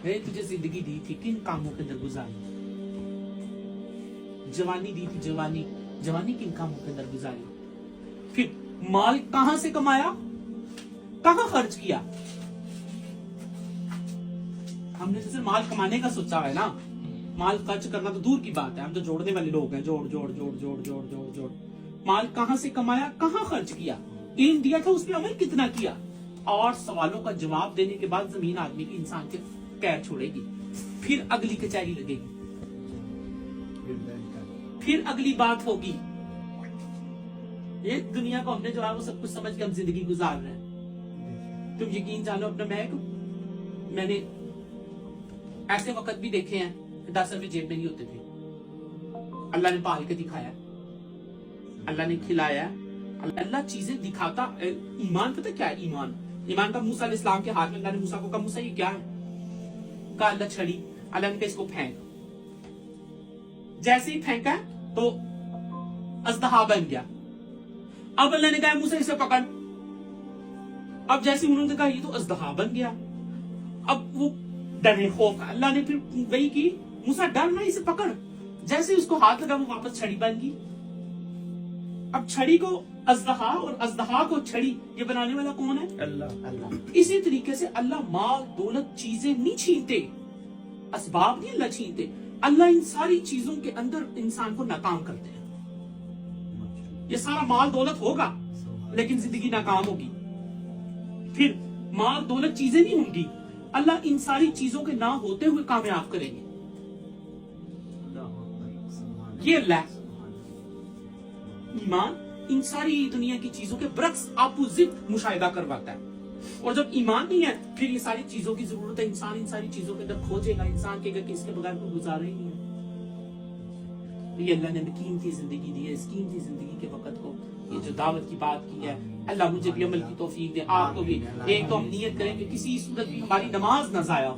میں نے تجھے زندگی دی تھی کن کاموں کے اندر گزاری؟ جوانی دی تھی، جوانی کن کاموں کے اندر گزاری؟ پھر مال کہاں سے کمایا، کہاں خرچ کیا؟ ہم نے جیسے مال کمانے کا سوچا ہے نا، مال خرچ کرنا تو دور کی بات ہے، ہم تو جوڑنے والے لوگ ہیں، جوڑ جوڑ جوڑ جوڑ جوڑ جوڑ جوڑ۔ مال کہاں سے کمایا، کہاں خرچ کیا، علم دیا تھا اس پہ عمل کتنا کیا؟ اور سوالوں کا جواب دینے کے بعد زمین آدمی کی انسان کے پیر چھوڑے گی، پھر اگلی کچہری لگے گی، پھر اگلی بات ہوگی۔ یہ دنیا کو ہم نے جو ہے وہ سب کچھ سمجھ کے ہم زندگی گزار رہے ہیں۔ تم یقین جانو اپنا، میں نے ایسے وقت بھی دیکھے ہیں کہ 10 روپے جیب میں نہیں ہوتے تھے، اللہ نے پال کے دکھایا، اللہ نے کھلایا، اللہ چیزیں دکھاتا۔ ایمان پتہ کیا ہے؟ ایمان کا موسیٰ علیہ السلام کے ہاتھ میں، اللہ نے موسیٰ کو کہا موسیٰ یہ کیا ہے؟ کہا اللہ چھڑی، اللہ نے کہا اس کو پھینک۔ جیسے ہی پھینکا تو اژدہا بن گیا۔ اب اللہ نے کہا موسیٰ اسے پکڑ، اب جیسے انہوں نے کہا یہ تو اژدہا بن گیا، اب وہ ڈرے خوف، اللہ نے پھر وہی کی، موسیٰ ڈرنا اسے پکڑ، جیسے اس کو ہاتھ لگا وہ واپس چھڑی بن گئی۔ اب چھڑی کو اژدہا اور اژدہا کو چھڑی، یہ بنانے والا کون ہے؟ اللہ۔ اسی طریقے سے اللہ مال دولت چیزیں نہیں چھینتے، اسباب نہیں اللہ چھینتے، اللہ ان ساری چیزوں کے اندر انسان کو ناکام کرتے ہیں۔ یہ سارا مال دولت ہوگا لیکن زندگی ناکام ہوگی، پھر مال دولت چیزیں نہیں ہوں گی، اللہ ان ساری چیزوں کے نہ ہوتے ہوئے کامیاب کریں گے۔ یہ اللہ ایمان ان ساری دنیا کی چیزوں کے برعکس اپوزٹ مشاہدہ کرواتا ہے، اور جب ایمان نہیں ہے پھر یہ ساری چیزوں کی ضرورت ہے، انسان ان ساری چیزوں کے اندر کھوجے گا، انسان کہے گا کہ اس کے بغیر کوئی گزارا ہی نہیں ہے۔ یہ اللہ نے قیمتی زندگی دی ہے، اس قیمتی زندگی کے وقت کو یہ جو دعوت کی بات کی ہے، اللہ مجھے بھی عمل کی توفیق دے، آپ کو بھی۔ ایک تو ہم نیت کریں کہ کسی صورت بھی ہماری نماز نہ ضائع ہو۔